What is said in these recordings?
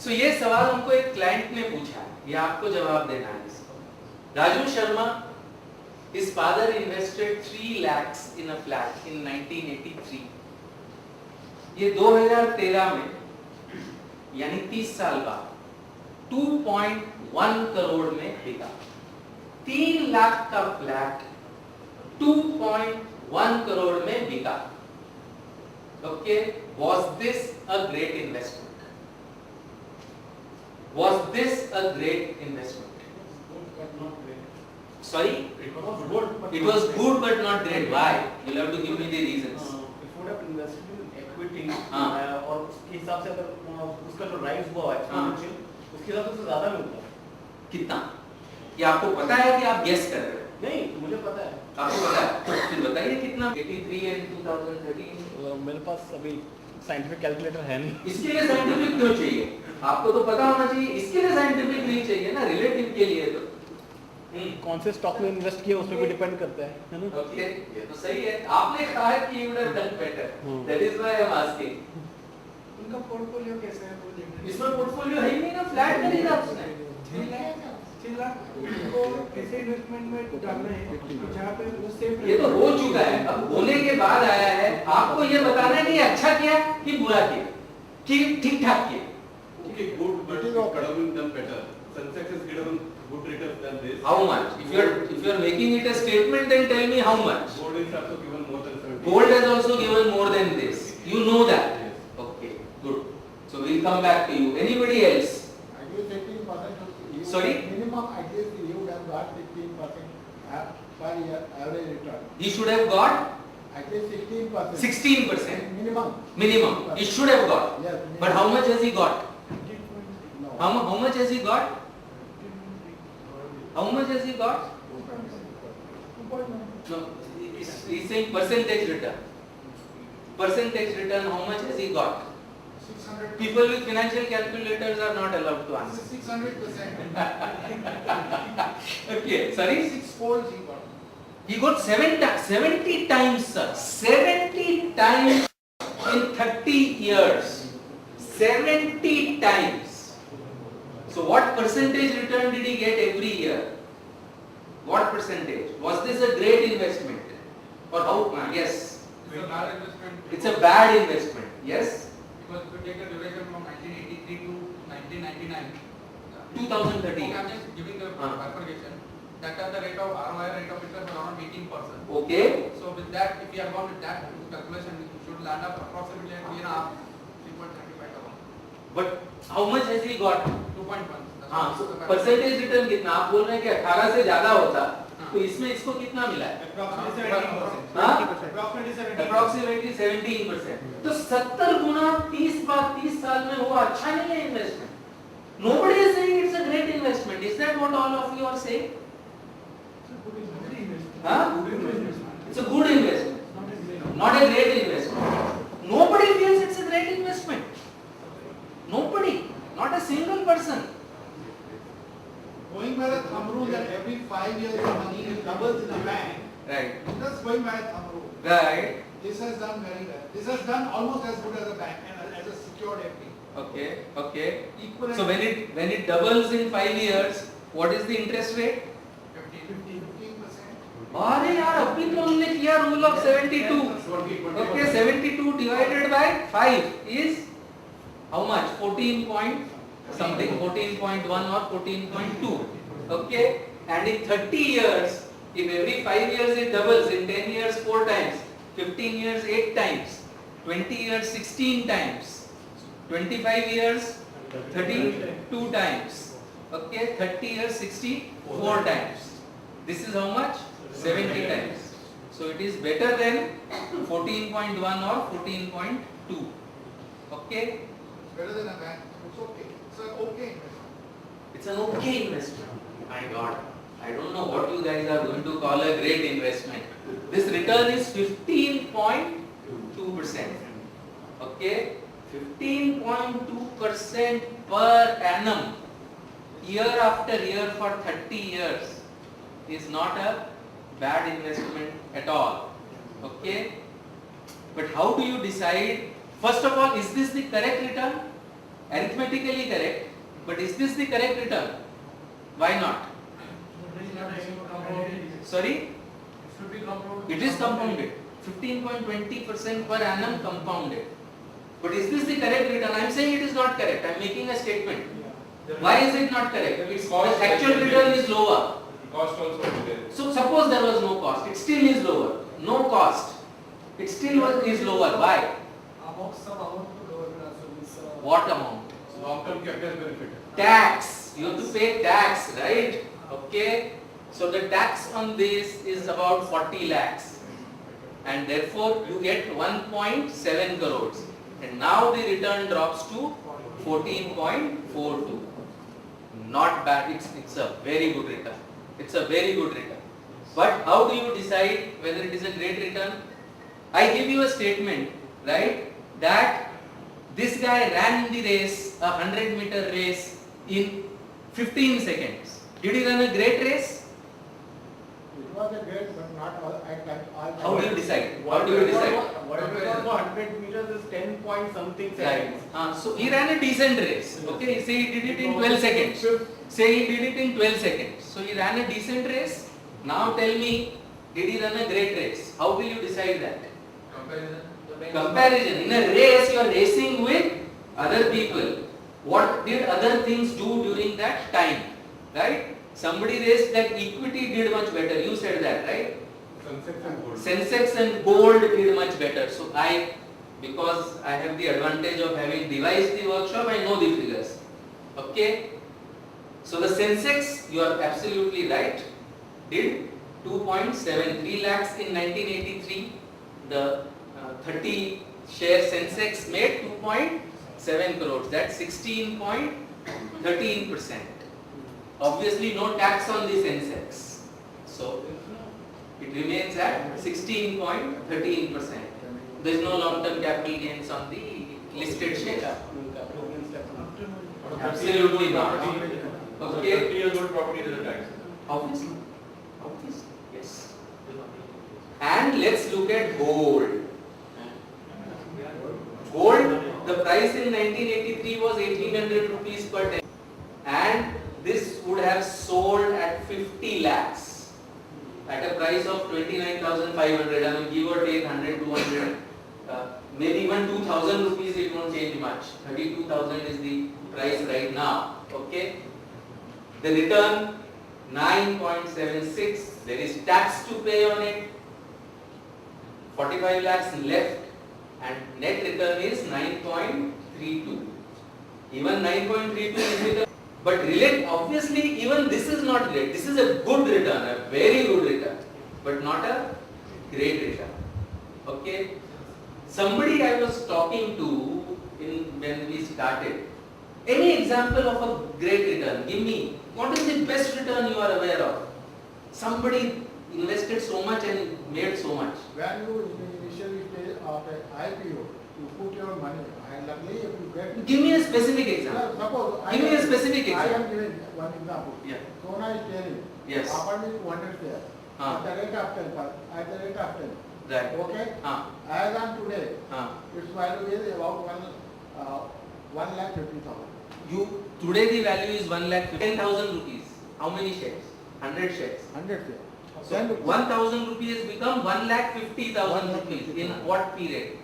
So ये सवाल हमको एक क्लाइंट ने पूछा है, ये आपको जवाब देना है इसको। Raju Sharma, his father invested 3 lakhs in a flat in 1983. ये 2013 में यानी 30 साल बाद 2.1 करोड़ में बिका। 3 लाख का फ्लैट 2.1 करोड़ में बिका। Okay, was this a great investment? Was this a great investment? Sorry? It was good, It was good but not great. Why? You'll have to give me the reasons. If you would have invested in equity हाँ। और उसके हिसाब से अगर उसका जो rise हुआ है एक्सपोनेंशियल, उसके हिसाब से ज़्यादा मिलता है। कितना? ये आपको पता है कि आप गेस कर रहे हो? नहीं, मुझे पता है। आपको पता है? तो फिर बताइए कितना? 83 and 2013। मेरे पास अभी साइंटिफिक कैलकुलेटर है नहीं। इसके लिए साइंटिफिक क्यों चाहिए? आपको तो पता होना चाहिए। इसके लिए साइंटिफिक नहीं चाहिए ना, रिलेटिव के लिए तो। कौन से स्टॉक में इन्वेस्ट किया उस पे भी डिपेंड करता है ना? ओके, ये तो सही है। आपने कहा है कि you would have done better. That is why I am asking. उनका पोर्टफोलियो कैसा है? इसमें पोर्टफोलियो है ही नहीं ना, फ्लैट खरीदा उसने। 3 लाख को ऐसे इन्वेस्टमेंट में डालना है जहाँ पे वो सेफ। ये तो हो चुका है, अब होने के बाद आया है। आपको ये बताना है कि अच्छा किया कि बुरा किया कि ठीक ठाक किया। Okay, good, but it could have been done better. Sensex has given good returns than this. How much? If you are making it a statement, then tell me how much. Gold is also given more than 70. Gold has also given more than this. You know that. Yes. Okay, good. So we'll come back to you. Anybody else? I guess 15%. Sorry? Minimum, I guess you would have got 15% per year average return. He should have got I guess 16%. 16%. Minimum. Minimum. He should have got. Yes. But how much has he got? No. How much has he got? How much has he got? 2.9. No, he's saying percentage return. Percentage return, how much has he got? 600. People with financial calculators are not allowed to answer. 600%. Okay, sorry? 6 folds he got. He got 70 times, sir. 70 times in 30 years. 70 times. So what percentage return did he get every year? What percentage? Was this a great investment? Or how? Yes. It's a bad investment. It's a bad investment. Yes? Because if you take a duration from 1983 to 1999, 2013. okay, I'm just giving the bifurcation. That the rate of ROI rate of interest was around 18%. Okay. So with that, if we are going with that calculation, we should land up approximately at 3.95. But how much has he got? 2.1. हाँ, so percentage return कितना? आप बोल रहे हैं कि 18 से ज्यादा होता, तो इसमें इसको कितना मिला है? Approximately 17%. तो 70 गुना 30 साल में हुआ अच्छा नहीं है investment? Nobody is saying it's a great investment. Is that what all of you are saying? Huh? It's a good investment, not a great investment. Nobody feels it's a great investment. Nobody, not a single person. Going by the thumb rule that every 5 years the money doubles in a bank, Right. just going by the thumb rule. Right. This has done very well. This has done almost as good as a bank and as a secured FD. Okay. Okay. Equal. So when it doubles in 5 years, what is the interest rate? 15%. अरे यार अभी तो हमने किया rule of 72. Okay, 72 divided by 5 is how much? 14 point something, 14.1 or 14.2. Okay, and in 30 years, if every 5 years it doubles, in 10 years 4 times, 15 years 8 times, 20 years 16 times, 25 years 32 times. Okay, 30 years 64 times. This is how much? 70 times. So it is better than 14.1 or 14.2. Okay, Better than a bank. It's okay. It's an okay investment. it's an okay investment. My God, I don't know what you guys are going to call a great investment. This return is 15.2%. Okay, 15.2% per annum, year after year for 30 years is not a bad investment at all. Okay, but how do you decide? First of all, is this the correct return? arithmetically correct, but is this the correct return? Why not? Sorry? should be compounded. It is compounded. 15.20% per annum compounded. But is this the correct return? I am saying it is not correct. I am making a statement. Why is it not correct? The actual return is lower. Cost also is there. So suppose there was no cost, it still is lower. No cost, it still is lower. Why? Some amount to government also means. What amount? Long-term capital benefit. Tax. You have to pay tax, right? Okay. So the tax on this is about 40 lakhs. And therefore you get 1.7 crores. And now the return drops to 14.42. Not bad. It's a very good return. It's a very good return. But how do you decide whether it is a great return? I give you a statement, right, that this guy ran the race, a 100-meter race, in 15 seconds. Did he run a great race? It was a great, but not all at time. How do you decide? How do you decide? Whatever it was for 100 meters is 10 point something Right. seconds. So he ran a decent race. Okay, say he did it in 12 seconds. Say he did it in 12 seconds. So he ran a decent race. Now tell me, did he run a great race? How will you decide that? Comparison. Comparison. In a race, you are racing with other people. What did other things do during that time? Right? Somebody raced that equity did much better. You said that, right? Sensex and gold. Sensex and gold did much better. So because I have the advantage of having devised the workshop, I know the figures. Okay? So the Sensex, you are absolutely right, did 2.73 lakhs in 1983. The 30 share Sensex made 2.7 crores. That's 16.13%. Obviously no tax on the Sensex. So it remains at 16.13%. There is no long-term capital gains on the listed share. Absolutely not. Okay. 30 years old property is a tax. Obviously. Obviously. Yes. And let's look at gold. Gold, the price in 1983 was 1800 rupees per 10. And this would have sold at 50 lakhs at a price of 29,500. I mean, give or take 100, 200, maybe even 2,000 rupees, it won't change much. 32,000 is the price right now. Okay. The return 9.76. There is tax to pay on it. 45 lakhs left, and net return is 9.32. Even 9.32 is return. But obviously even this is not great. This is a good return, a very good return, but not a great return. Okay. Somebody I was talking to when we started. Any example of a great return? Give me. What is the best return you are aware of? Somebody invested so much and made so much. When you initially stage of an IPO, you put your money, and luckily if you get. Give me a specific example. Suppose Give me a specific I example. am giving one example. Yeah. Sona is telling. Yes. Offer me 200 shares. At the rate of 10. At the rate of 10. Right. Okay. As on today, its value is about 1,50,000. Today the value is 1,10,000 rupees. How many shares? 100 shares. 100 shares. So 1,000 rupees has become 1,50,000 rupees in what period?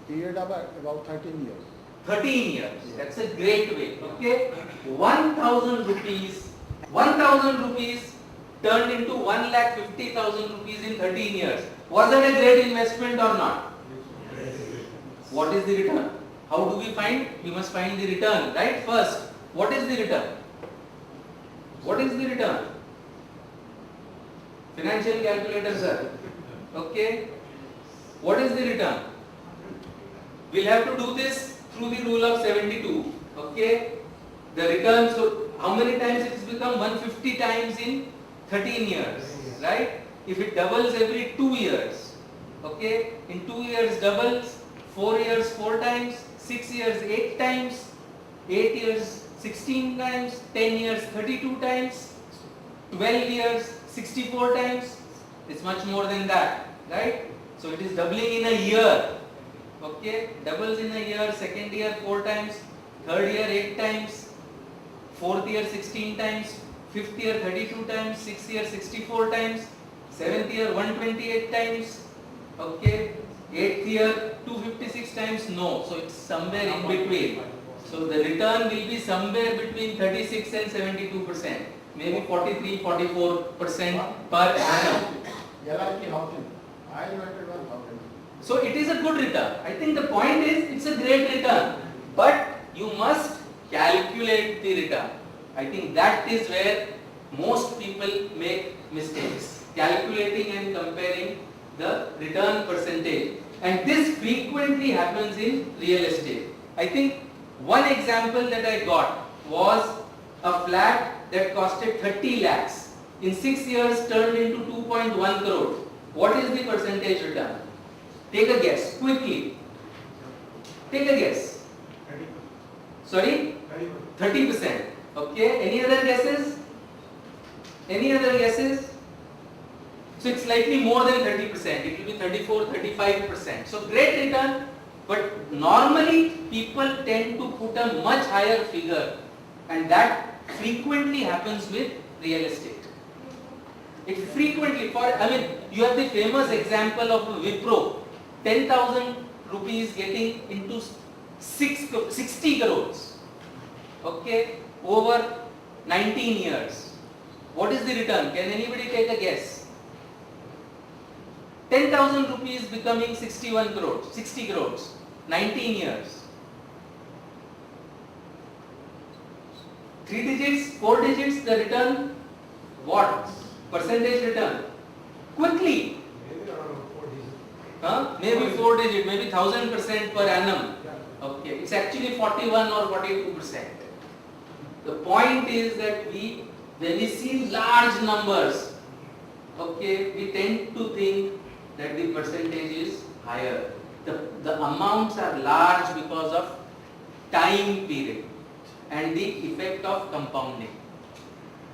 Period of about 13 years. 13 years. That's a great way. Okay. 1,000 rupees. 1,000 rupees turned into 1,50,000 rupees in 13 years. Was that a great investment or not? What is the return? How do we find? We must find the return, right? First, what is the return? What is the return? Financial calculator, sir. Okay. What is the return? We'll have to do this through the rule of 72. Okay. The return, so how many times it has become? 150 times in 13 years, right? If it doubles every 2 years, okay, in 2 years doubles, 4 years 4 times, 6 years 8 times, 8 years 16 times, 10 years 32 times, 12 years 64 times. It's much more than that, right? So it is doubling in a year, okay, doubles in a year, second year 4 times, third year 8 times, fourth year 16 times, fifth year 32 times, sixth year 64 times, seventh year 128 times, okay, eighth year 256 times, no, so it's somewhere in between. So the return will be somewhere between 36 and 72%, maybe 43-44% per annum. LIC housing, I invested 1,000. So it is a good return. I think the point is it's a great return, but you must calculate the return. I think that is where most people make mistakes, calculating and comparing the return percentage, and this frequently happens in real estate. I think one example that I got was a flat that costed 30 lakhs. In 6 years turned into 2.1 crore. What is the percentage return? Take a guess, quickly. Take a guess. 30%. Sorry? 30%. Okay, any other guesses? Any other guesses? So it's slightly more than 30%. It will be 34-35%. So great return, but normally people tend to put a much higher figure, and that frequently happens with real estate. It frequently, you have the famous example of Wipro, 10,000 rupees getting into 60 crores, okay, over 19 years. What is the return? Can anybody take a guess? 10,000 rupees becoming 61 crores, 60 crores, 19 years. 3 digits, 4 digits, the return, what? Percentage return. Quickly. Maybe 4 digit, maybe 1000% per annum. Okay, it's actually 41 or 42%. The point is that when we see large numbers, okay, we tend to think that the percentage is higher. The amounts are large because of time period and the effect of compounding.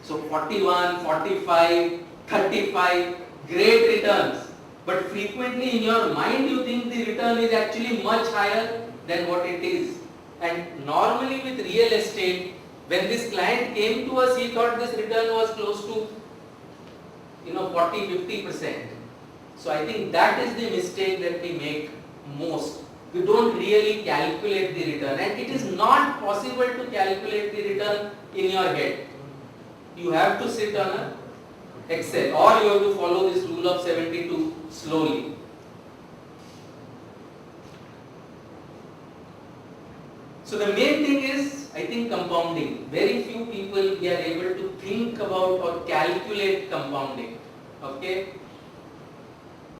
So 41, 45, 35, great returns. But frequently in your mind you think the return is actually much higher than what it is. And normally with real estate, when this client came to us, he thought this return was close to 40-50%. So I think that is the mistake that we make most. We don't really calculate the return, and it is not possible to calculate the return in your head. You have to sit on an Excel, or you have to follow this rule of 72 slowly. So the main thing is, I think, compounding. Very few people we are able to think about or calculate compounding. Okay.